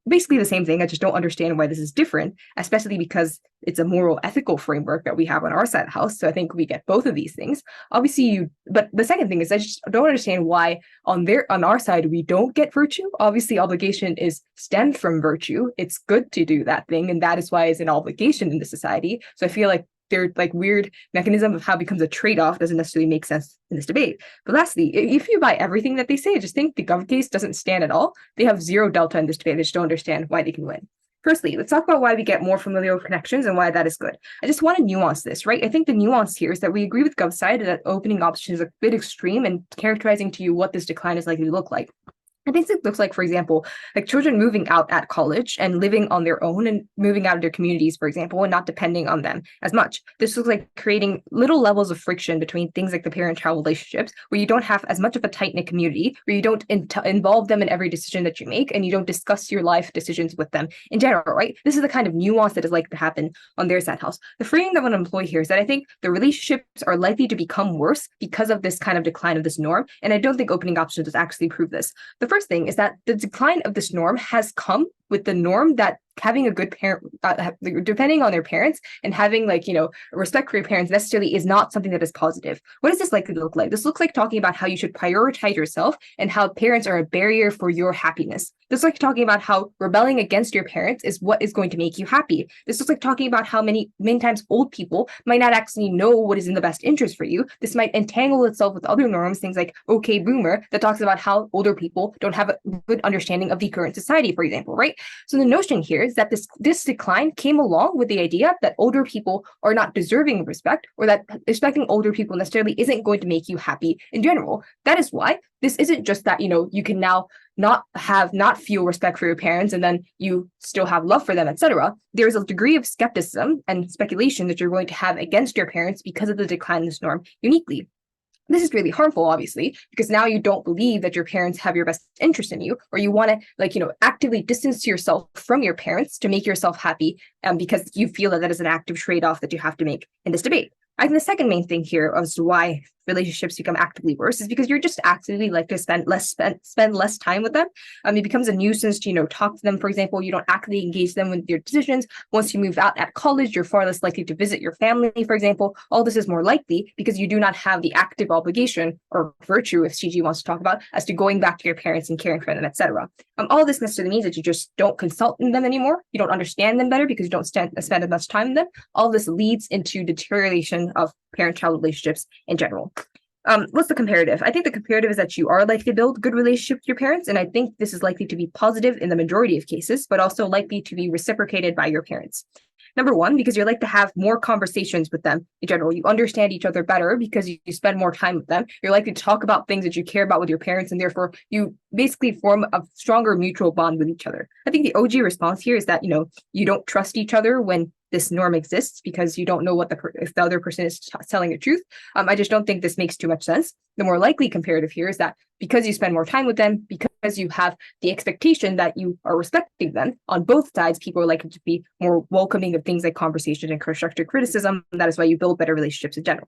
basically the same thing. I just don't understand why this is different, especially because it's a moral ethical framework that we have on our side of the house. So I think we get both of these things. Obviously, but the second thing is I just don't understand why on our side we don't get virtue. Obviously, obligation is stemmed from virtue. It's good to do that thing, and that is why it's an obligation in the society. So I feel like their like weird mechanism of how it becomes a trade-off doesn't necessarily make sense in this debate. But lastly, if you buy everything that they say, just think the Gov case doesn't stand at all. They have zero delta in this debate. They just don't understand why they can win. Firstly, let's talk about why we get more familial connections and why that is good. I just want to nuance this, right? I think the nuance here is that we agree with Gov's side that opening option is a bit extreme and characterizing to you what this decline is likely to look like. I think it looks like, for example, like children moving out at college and living on their own and moving out of their communities, for example, and not depending on them as much. This looks like creating little levels of friction between things like the parent-child relationships, where you don't have as much of a tight-knit community, where you don't involve them in every decision that you make, and you don't discuss your life decisions with them in general, right? This is the kind of nuance that is likely to happen on their side house. The framing that I want to employ here is that I think the relationships are likely to become worse because of this kind of decline of this norm, and I don't think opening options does actually prove this. The first thing is that the decline of this norm has come with the norm that having a good parent, depending on their parents and having respect for your parents necessarily is not something that is positive. What does this likely look like? This looks like talking about how you should prioritize yourself and how parents are a barrier for your happiness. This looks like talking about how rebelling against your parents is what is going to make you happy. This looks like talking about how many times old people might not actually know what is in the best interest for you. This might entangle itself with other norms, things like okay boomer, that talks about how older people don't have a good understanding of the current society, for example, right? So the notion here is that this decline came along with the idea that older people are not deserving of respect, or that respecting older people necessarily isn't going to make you happy in general. That is why this isn't just that, you can now not feel respect for your parents and then you still have love for them, etc. There's a degree of skepticism and speculation that you're going to have against your parents because of the decline in this norm uniquely. This is really harmful, obviously, because now you don't believe that your parents have your best interest in you, or you want to, actively distance yourself from your parents to make yourself happy, because you feel that is an active trade-off that you have to make in this debate. I think the second main thing here as to why relationships become actively worse is because you're just actively like to spend less time with them. It becomes a nuisance to talk to them. For example, you don't actively engage them with your decisions. Once you move out at college, you're far less likely to visit your family, for example. All this is more likely because you do not have the active obligation or virtue, if CG wants to talk about, as to going back to your parents and caring for them, etc. All this necessarily means that you just don't consult in them anymore. You don't understand them better because you don't spend as much time with them. All this leads into deterioration of parent-child relationships in general. What's the comparative? I think the comparative is that you are likely to build good relationship with your parents, and I think this is likely to be positive in the majority of cases, but also likely to be reciprocated by your parents. Number one, because you're like to have more conversations with them in general. You understand each other better because you spend more time with them. You're likely to talk about things that you care about with your parents, and therefore you basically form a stronger mutual bond with each other. I think the OG response here is that, you don't trust each other when this norm exists because you don't know if the other person is telling the truth. I just don't think this makes too much sense. The more likely comparative here is that because you spend more time with them, because you have the expectation that you are respecting them on both sides, people are likely to be more welcoming of things like conversation and constructive criticism. That is why you build better relationships in general.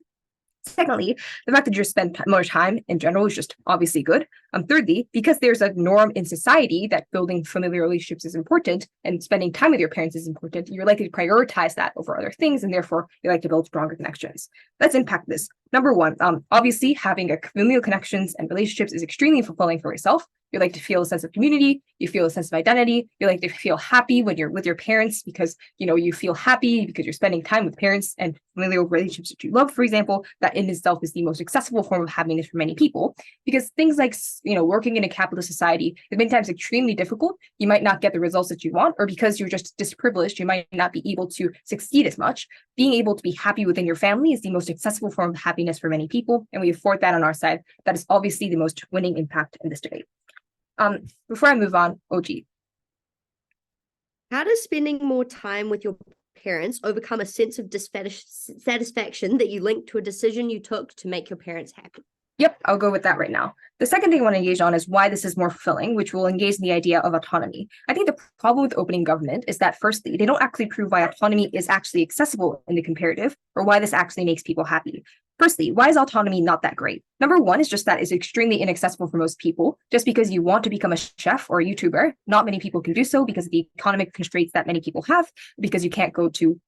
Secondly, the fact that you spend more time in general is just obviously good. Thirdly, because there's a norm in society that building familiar relationships is important and spending time with your parents is important, you're likely to prioritize that over other things, and therefore you like to build stronger connections. Let's unpack this. Number one, obviously having a familial connections and relationships is extremely fulfilling for yourself. You like to feel a sense of community, you feel a sense of identity, you like to feel happy when you're with your parents because you feel happy because you're spending time with parents and familial relationships that you love, for example. That in itself is the most accessible form of happiness for many people, because things like working in a capitalist society is many times extremely difficult. You might not get the results that you want, or because you're just disprivileged, you might not be able to succeed as much. Being able to be happy within your family is the most accessible form of happiness for many people, and we afford that on our side. That is obviously the most winning impact in this debate. Before I move on, OG. How does spending more time with your parents overcome a sense of dissatisfaction that you link to a decision you took to make your parents happy? Yep, I'll go with that right now. The second thing I want to engage on is why this is more fulfilling, which will engage in the idea of autonomy. I think the problem with opening government is that, firstly, they don't actually prove why autonomy is actually accessible in the comparative, or why this actually makes people happy. Firstly, why is autonomy not that great? Number one is just that it's extremely inaccessible for most people. Just because you want to become a chef or a YouTuber, not many people can do so because of the economic constraints that many people have, because you can't go to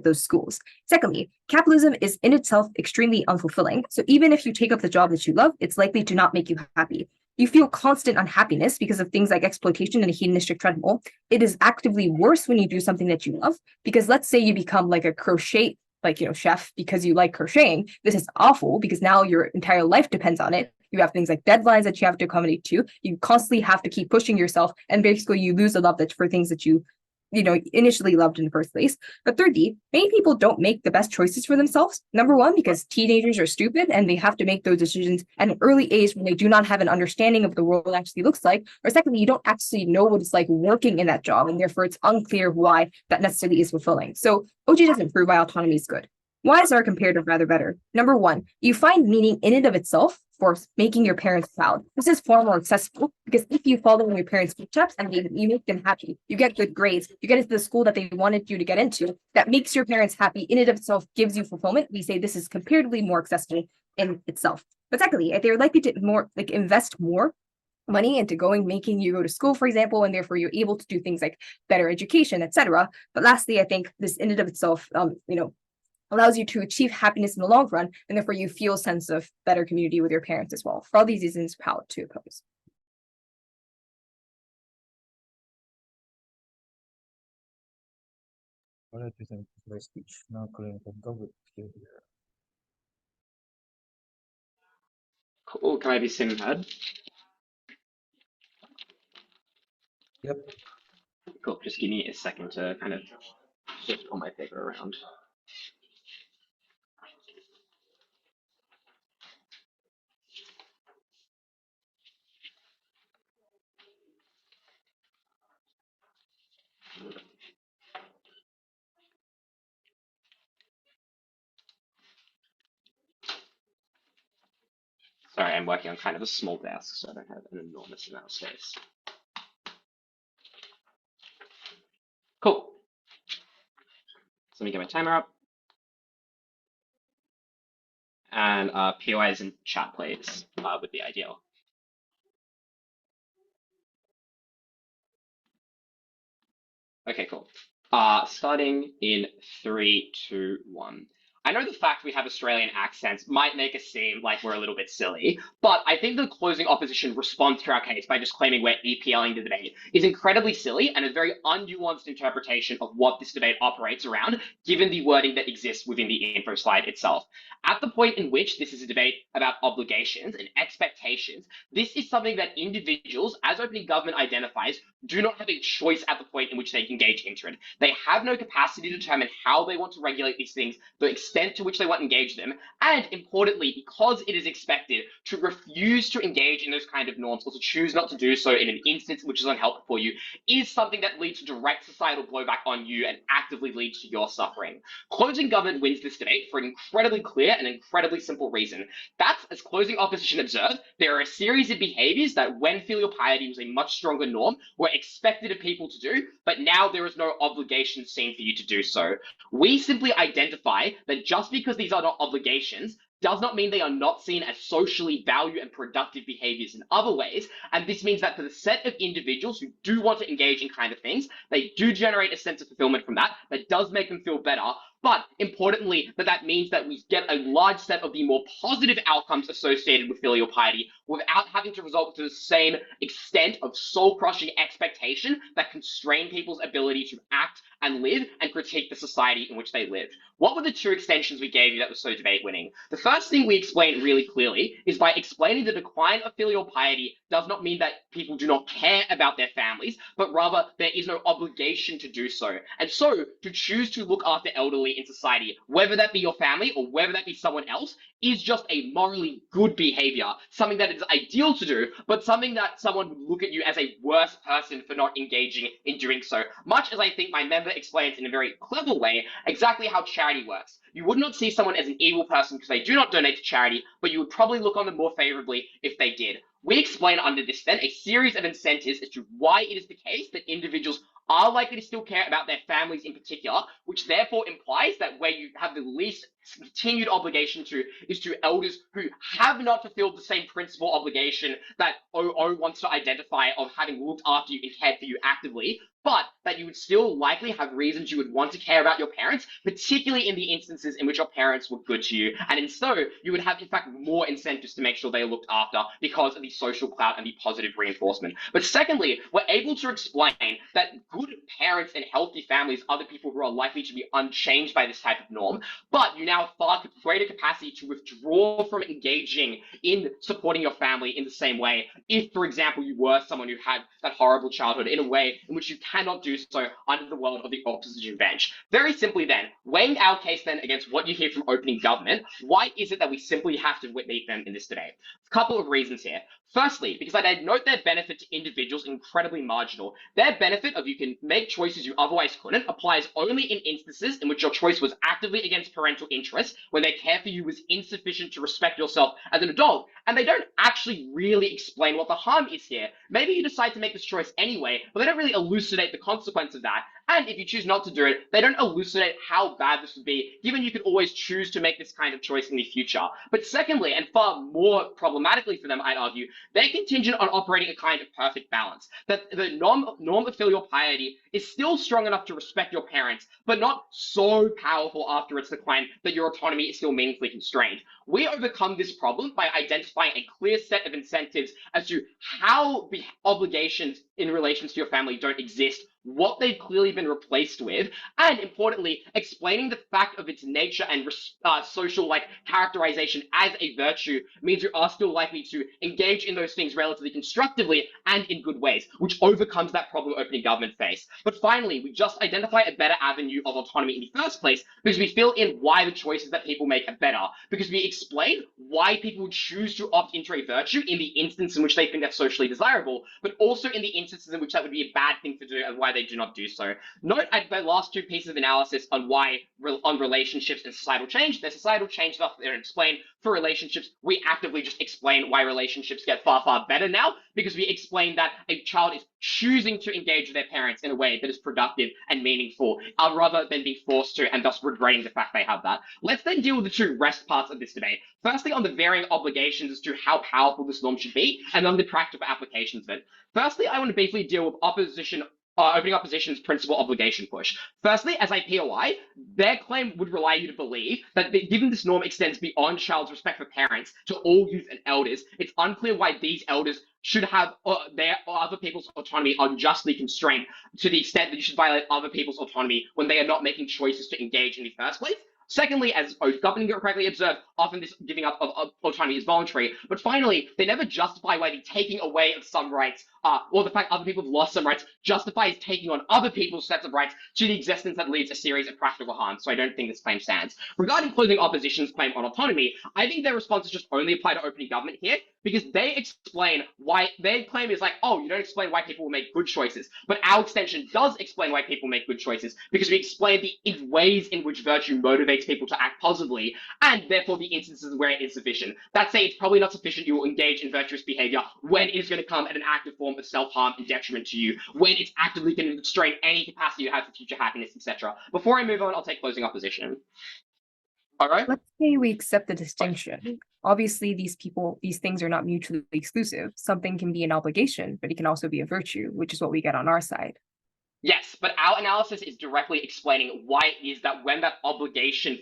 those schools. Secondly, capitalism is in itself extremely unfulfilling. So even if you take up the job that you love, it's likely to not make you happy. You feel constant unhappiness because of things like exploitation and a hedonistic treadmill. It is actively worse when you do something that you love, because let's say you become like a crochet like, chef because you like crocheting. This is awful because now your entire life depends on it. You have things like deadlines that you have to accommodate to. You constantly have to keep pushing yourself, and basically you lose the love for things that you initially loved in the first place. But thirdly, many people don't make the best choices for themselves. Number one, because teenagers are stupid and they have to make those decisions at an early age when they do not have an understanding of the world actually looks like. Or secondly, you don't actually know what it's like working in that job, and therefore it's unclear why that necessarily is fulfilling. So OG doesn't prove why autonomy is good. Why is our comparative rather better? Number one, you find meaning in and of itself for making your parents proud. This is far more accessible because if you follow in your parents' footsteps and you make them happy, you get good grades, you get into the school that they wanted you to get into, that makes your parents happy in and of itself, gives you fulfillment. We say this is comparatively more accessible in itself. But secondly, if they're likely to invest more money into making you go to school, for example, and therefore you're able to do things like better education, etc. But lastly, I think this in and of itself, allows you to achieve happiness in the long run, and therefore you feel a sense of better community with your parents as well. For all these reasons, how to oppose. What I present my speech now calling from government here. Cool. Can I be seen heard? Yep. Cool. Just give me a second to kind of shift all my paper around. Sorry, I'm working on kind of a small desk, so I don't have an enormous amount of space. Cool. So let me get my timer up. And POIs in chat, please, would be ideal. Okay, cool. Starting in 3, 2, 1. I know the fact we have Australian accents might make us seem like we're a little bit silly, but I think the closing opposition response to our case by just claiming we're EPLing the debate is incredibly silly and a very unnuanced interpretation of what this debate operates around, given the wording that exists within the info slide itself. At the point in which this is a debate about obligations and expectations, this is something that individuals, as opening government identifies, do not have a choice at the point in which they engage into it. They have no capacity to determine how they want to regulate these things, the extent to which they want to engage them, and importantly, because it is expected, to refuse to engage in those kind of norms or to choose not to do so in an instance which is unhelpful for you is something that leads to direct societal blowback on you and actively leads to your suffering. Closing government wins this debate for an incredibly clear and incredibly simple reason. That's, as closing opposition observed, there are a series of behaviors that when filial piety was a much stronger norm were expected of people to do, but now there is no obligation seen for you to do so. We simply identify that just because these are not obligations does not mean they are not seen as socially valued and productive behaviors in other ways. And this means that for the set of individuals who do want to engage in kind of things, they do generate a sense of fulfillment from that does make them feel better. But importantly, that means that we get a large set of the more positive outcomes associated with filial piety without having to result to the same extent of soul-crushing expectation that constrain people's ability to act and live and critique the society in which they live. What were the two extensions we gave you that was so debate winning? The first thing we explained really clearly is by explaining the decline of filial piety does not mean that people do not care about their families, but rather there is no obligation to do so. And so to choose to look after elderly in society, whether that be your family or whether that be someone else, is just a morally good behavior, something that is ideal to do, but something that someone would look at you as a worse person for not engaging in doing so. Much as I think my member explains in a very clever way exactly how charity works. You would not see someone as an evil person because they do not donate to charity, but you would probably look on them more favorably if they did. We explain under this then a series of incentives as to why it is the case that individuals are likely to still care about their families in particular, which therefore implies that where you have the least continued obligation to is to elders who have not fulfilled the same principal obligation that O wants to identify of having looked after you and cared for you actively, but that you would still likely have reasons you would want to care about your parents, particularly in the instances in which your parents were good to you. And in so, you would have, in fact, more incentives to make sure they are looked after because of the social clout and the positive reinforcement. But secondly, we're able to explain that good parents and healthy families are the people who are likely to be unchanged by this type of norm, but you now have far greater capacity to withdraw from engaging in supporting your family in the same way if, for example, you were someone who had that horrible childhood in a way in which you cannot do so under the world of the opposition bench. Very simply then, weighing our case then against what you hear from opening government, why is it that we simply have to meet them in this debate? A couple of reasons here. Firstly, because I note their benefit to individuals incredibly marginal. Their benefit of you can make choices you otherwise couldn't applies only in instances in which your choice was actively against parental interest, when their care for you was insufficient to respect yourself as an adult, and they don't actually really explain what the harm is here. Maybe you decide to make this choice anyway, but they don't really elucidate the consequence of that. And if you choose not to do it, they don't elucidate how bad this would be, given you can always choose to make this kind of choice in the future. But secondly, and far more problematically for them, I'd argue, they're contingent on operating a kind of perfect balance. That the norm of filial piety is still strong enough to respect your parents, but not so powerful after its decline that your autonomy is still meaningfully constrained. We overcome this problem by identifying a clear set of incentives as to how the obligations in relation to your family don't exist, what they've clearly been replaced with, and importantly, explaining the fact of its nature and social characterization as a virtue means you are still likely to engage in those things relatively constructively and in good ways, which overcomes that problem opening government face. But finally, we just identify a better avenue of autonomy in the first place because we fill in why the choices that people make are better, because we explain why people would choose to opt into a virtue in the instance in which they think that's socially desirable, but also in the instances in which that would be a bad thing to do and why they do not do so. Note at the last two pieces of analysis on on relationships and societal change. There's societal change stuff there and explain. For relationships, we actively just explain why relationships get far, far better now, because we explain that a child is choosing to engage with their parents in a way that is productive and meaningful, rather than being forced to and thus regretting the fact they have that. Let's then deal with the two rest parts of this debate. Firstly, on the varying obligations as to how powerful this norm should be, and on the practical applications of it. Firstly, I want to briefly deal with opening opposition's principal obligation push. Firstly, as a POI, their claim would rely you to believe that given this norm extends beyond child's respect for parents to all youth and elders, it's unclear why these elders should have their or other people's autonomy unjustly constrained to the extent that you should violate other people's autonomy when they are not making choices to engage in the first place. Secondly, as governing correctly observed, often this giving up of autonomy is voluntary. But finally, they never justify why the taking away of some rights, or the fact other people have lost some rights, justifies taking on other people's sets of rights to the existence that leads a series of practical harms. So I don't think this claim stands. Regarding closing opposition's claim on autonomy, I think their responses just only apply to opening government here, because they explain why their claim is like, oh, you don't explain why people will make good choices. But our extension does explain why people make good choices, because we explain the ways in which virtue motivates people to act positively, and therefore the instances where it is sufficient. That say, it's probably not sufficient you will engage in virtuous behavior when it is going to come at an active form of self-harm and detriment to you, when it's actively going to constrain any capacity you have for future happiness, etc. Before I move on, I'll take closing opposition. All right. Let's say we accept the distinction. Obviously, these things are not mutually exclusive. Something can be an obligation, but it can also be a virtue, which is what we get on our side. Yes, but our analysis is directly explaining why it is that when that obligation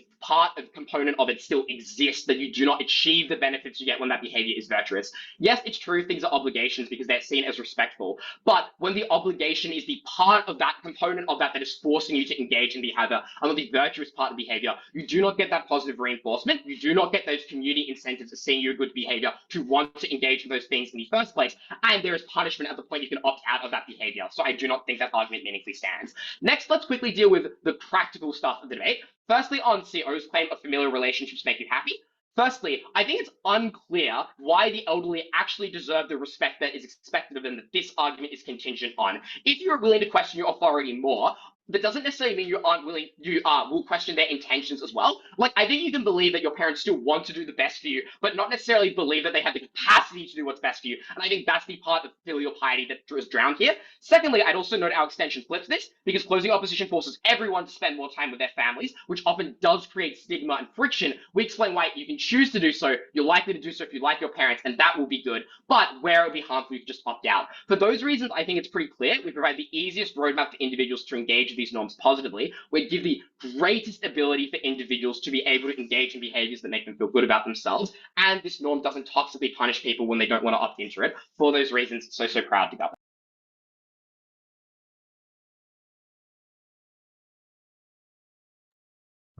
component of it still exists, that you do not achieve the benefits you get when that behavior is virtuous. Yes, it's true things are obligations because they're seen as respectful, but when the obligation is the part of that component of that is forcing you to engage in behavior, and the virtuous part of behavior, you do not get that positive reinforcement. You do not get those community incentives of seeing your good behavior to want to engage in those things in the first place, and there is punishment at the point you can opt out of that behavior. So I do not think that argument meaningfully stands. Next, let's quickly deal with the practical stuff of the debate. Firstly, on CO's claim of familial relationships make you happy. Firstly, I think it's unclear why the elderly actually deserve the respect that is expected of them that this argument is contingent on. If you're willing to question your authority more, that doesn't necessarily mean you will question their intentions as well. Like, I think you can believe that your parents still want to do the best for you, but not necessarily believe that they have the capacity to do what's best for you. And I think that's the part of filial piety that is drowned here. Secondly, I'd also note our extension flips this, because closing opposition forces everyone to spend more time with their families, which often does create stigma and friction. We explain why you can choose to do so, you're likely to do so if you like your parents, and that will be good, but where it would be harmful, you can just opt out. For those reasons, I think it's pretty clear. We provide the easiest roadmap for individuals to engage with these norms positively. We give the greatest ability for individuals to be able to engage in behaviors that make them feel good about themselves, and this norm doesn't toxically punish people when they don't want to opt into it. For those reasons, so proud to govern.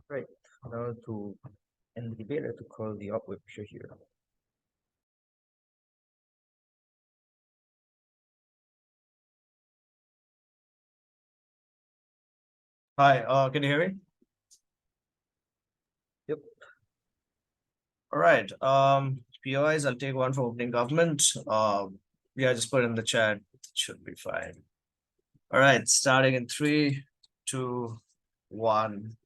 Right. Now to end the debate, I have to call the op with Aisha here. Hi, can you hear me? Yep. All right. POIs, I'll take one for opening government. Yeah, just put it in the chat. It should be fine. All right, starting in 3, 2, 1.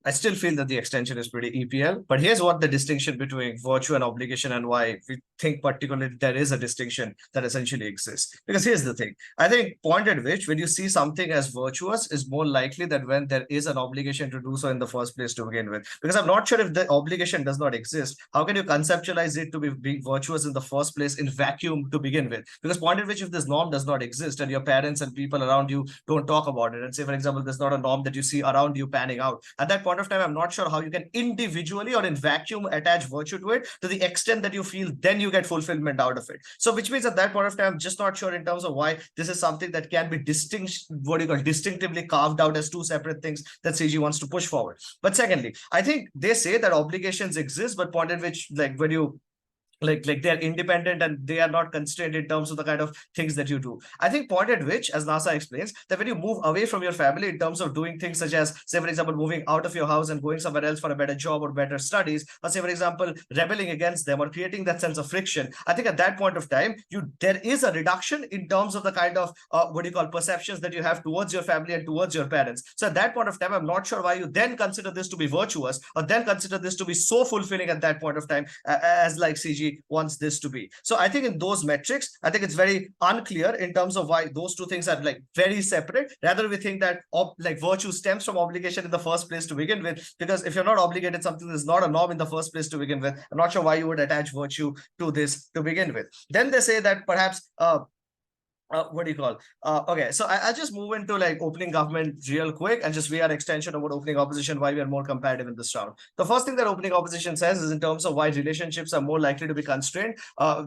I still feel that the extension is pretty EPL, but here's what the distinction between virtue and obligation and why we think particularly there is a distinction that essentially exists. Because here's the thing. I think point at which when you see something as virtuous is more likely that when there is an obligation to do so in the first place to begin with. Because I'm not sure if the obligation does not exist, how can you conceptualize it to be virtuous in the first place in vacuum to begin with? Because point at which if this norm does not exist and your parents and people around you don't talk about it, and say, for example, there's not a norm that you see around you panning out, at that point of time, I'm not sure how you can individually or in vacuum attach virtue to it to the extent that you feel then you get fulfillment out of it. So which means at that point of time, I'm just not sure in terms of why this is something that can be distinctively carved out as two separate things that CG wants to push forward. But secondly, I think they say that obligations exist, but point at which, like when you like they're independent and they are not constrained in terms of the kind of things that you do. I think point at which, as NASA explains, that when you move away from your family in terms of doing things such as, say, for example, moving out of your house and going somewhere else for a better job or better studies, or say, for example, rebelling against them or creating that sense of friction, I think at that point of time, there is a reduction in terms of the kind of perceptions that you have towards your family and towards your parents. So at that point of time, I'm not sure why you then consider this to be virtuous or then consider this to be so fulfilling at that point of time as like CG wants this to be. So I think in those metrics, I think it's very unclear in terms of why those two things are like very separate. Rather, we think that like virtue stems from obligation in the first place to begin with, because if you're not obligated, something is not a norm in the first place to begin with. I'm not sure why you would attach virtue to this to begin with. Then they say that perhaps okay, so I'll just move into like opening government real quick and just we are extension of what opening opposition, why we are more competitive in this round. The first thing that opening opposition says is in terms of why relationships are more likely to be constrained,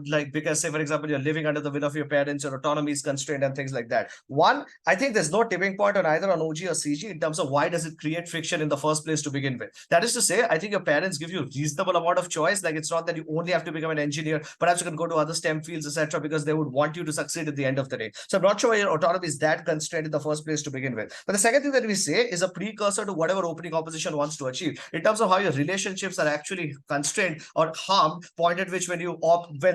like because say for example you're living under the will of your parents, your autonomy is constrained and things like that. One, I think there's no tipping point on either on OG or CG in terms of why does it create friction in the first place to begin with. That is to say, I think your parents give you reasonable amount of choice. Like it's not that you only have to become an engineer, perhaps you can go to other STEM fields, etc., because they would want you to succeed at the end of the day. So I'm not sure why your autonomy is that constrained in the first place to begin with. But the second thing that we say is a precursor to whatever opening opposition wants to achieve in terms of how your relationships are actually constrained or harmed, point at which when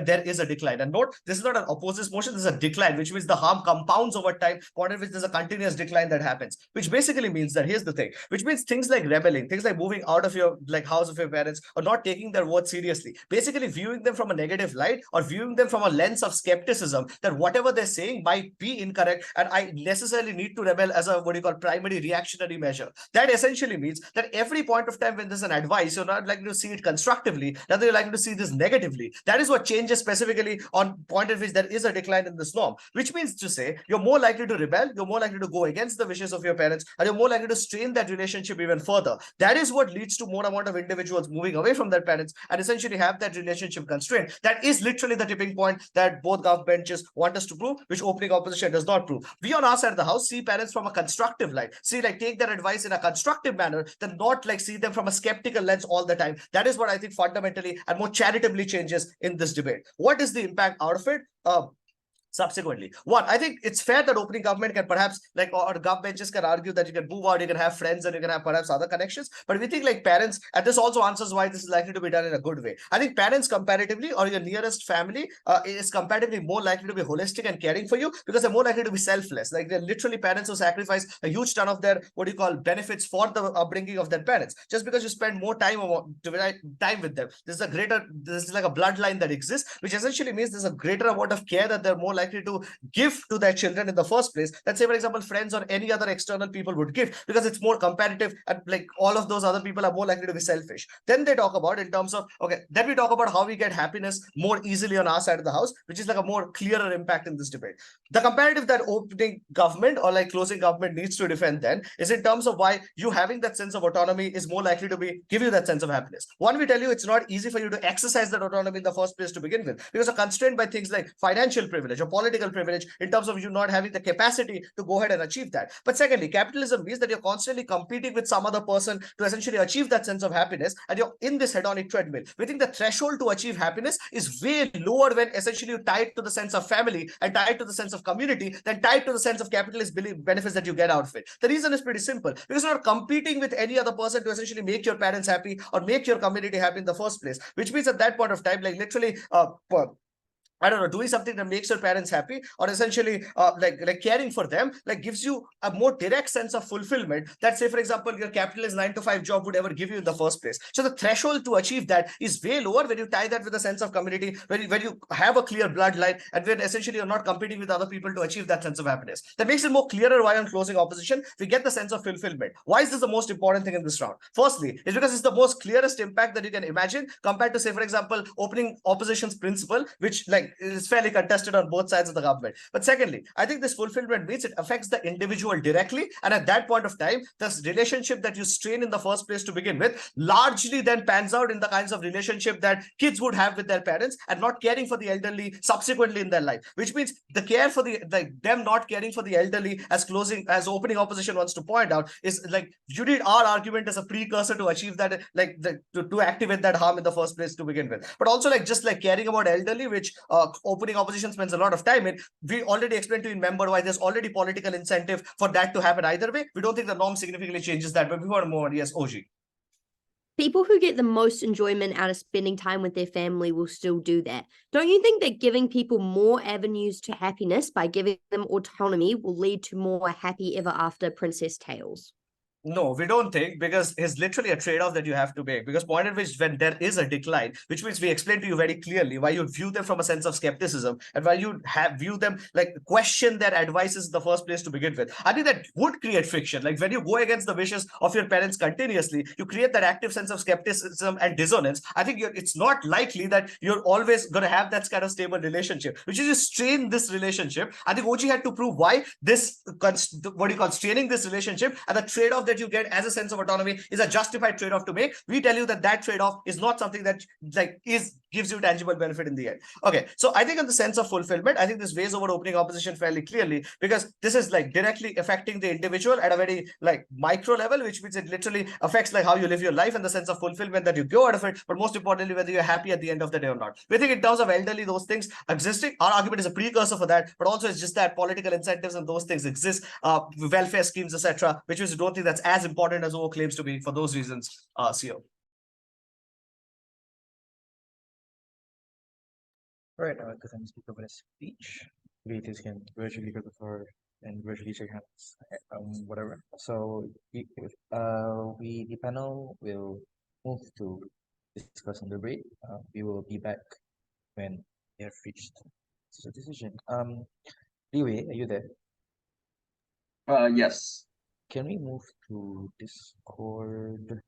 there is a decline. And note, this is not an opposite motion, this is a decline, which means the harm compounds over time, point at which there's a continuous decline that happens, which basically means that here's the thing, which means things like rebelling, things like moving out of your like house of your parents or not taking their words seriously, basically viewing them from a negative light or viewing them from a lens of skepticism that whatever they're saying might be incorrect and I necessarily need to rebel as a primary reactionary measure. That essentially means that every point of time when there's an advice, you're not likely to see it constructively, rather you're likely to see this negatively. That is what changes specifically on point at which there is a decline in this norm, which means to say you're more likely to rebel, you're more likely to go against the wishes of your parents, and you're more likely to strain that relationship even further. That is what leads to more amount of individuals moving away from their parents and essentially have that relationship constraint. That is literally the tipping point that both governments want us to prove, which opening opposition does not prove. We on our side of the house see parents from a constructive light, see like take their advice in a constructive manner, then not like see them from a skeptical lens all the time. That is what I think fundamentally and more charitably changes in this debate. What is the impact out of it? subsequently. One, I think it's fair that opening government can perhaps like, or governments can argue that you can move out, you can have friends, and you can have perhaps other connections. But we think like parents, and this also answers why this is likely to be done in a good way. I think parents comparatively, or your nearest family, is comparatively more likely to be holistic and caring for you because they're more likely to be selfless. Like they're literally parents who sacrifice a huge ton of their what do you call benefits for the upbringing of their parents. Just because you spend more time with them, this is like a bloodline that exists, which essentially means there's a greater amount of care that they're more likely to give to their children in the first place. Let's say, for example, friends or any other external people would give because it's more competitive, and like all of those other people are more likely to be selfish. Then they talk about in terms of then we talk about how we get happiness more easily on our side of the house, which is like a more clearer impact in this debate. The comparative that opening government or like closing government needs to defend then is in terms of why you having that sense of autonomy is more likely to give you that sense of happiness. One, we tell you it's not easy for you to exercise that autonomy in the first place to begin with because you're constrained by things like financial privilege or political privilege in terms of you not having the capacity to go ahead and achieve that. But secondly, capitalism means that you're constantly competing with some other person to essentially achieve that sense of happiness, and you're in this hedonic treadmill. We think the threshold to achieve happiness is way lower when essentially you tie it to the sense of family and tied to the sense of community than tied to the sense of capitalist benefits that you get out of it. The reason is pretty simple because you're not competing with any other person to essentially make your parents happy or make your community happy in the first place, which means at that point of time, like literally I don't know, doing something that makes your parents happy or essentially like caring for them, like gives you a more direct sense of fulfillment that, say, for example, your capitalist 9-to-5 job would ever give you in the first place. So the threshold to achieve that is way lower when you tie that with a sense of community, when you have a clear bloodline and when essentially you're not competing with other people to achieve that sense of happiness. That makes it more clearer why on closing opposition, we get the sense of fulfillment. Why is this the most important thing in this round? Firstly, it's because it's the most clearest impact that you can imagine compared to, say, for example, opening opposition's principle, which like is fairly contested on both sides of the government. But secondly, I think this fulfillment means it affects the individual directly, and at that point of time, this relationship that you strain in the first place to begin with largely then pans out in the kinds of relationship that kids would have with their parents and not caring for the elderly subsequently in their life, which means the care for them not caring for the elderly, as opening opposition wants to point out, is like you need our argument as a precursor to achieve that, like to activate that harm in the first place to begin with. But also like just like caring about elderly, which opening opposition spends a lot of time in. We already explained to you in member why there's already political incentive for that to happen either way. We don't think the norm significantly changes that, but we want to move on. Yes, OG. People who get the most enjoyment out of spending time with their family will still do that. Don't you think that giving people more avenues to happiness by giving them autonomy will lead to more happy ever after princess tales? No, we don't think, because it's literally a trade-off that you have to make. Because point at which when there is a decline, which means we explained to you very clearly why you view them from a sense of skepticism and why you view them like question their advices in the first place to begin with. I think that would create friction. Like when you go against the wishes of your parents continuously, you create that active sense of skepticism and dissonance. I think it's not likely that you're always going to have that kind of stable relationship, which is you strain this relationship. I think OG had to prove why this, what do you call, straining this relationship and the trade-off that you get as a sense of autonomy is a justified trade-off to make. We tell you that trade-off is not something that gives you tangible benefit in the end. Okay, so I think in the sense of fulfillment, I think this weighs over opening opposition fairly clearly, because this is like directly affecting the individual at a very like micro level, which means it literally affects like how you live your life and the sense of fulfillment that you go out of it, but most importantly, whether you're happy at the end of the day or not. We think in terms of elderly, those things existing, our argument is a precursor for that, but also it's just that political incentives and those things exist, welfare schemes, etc., which is, don't think that's as important as O claims to be for those reasons, CO. All right, the time to speak over the speech. Ladies can virtually go before and virtually shake hands, whatever. So the panel will move to discuss on the break. We will be back when they have reached such a decision. Liwei, are you there? Yes. Can we move to Discord?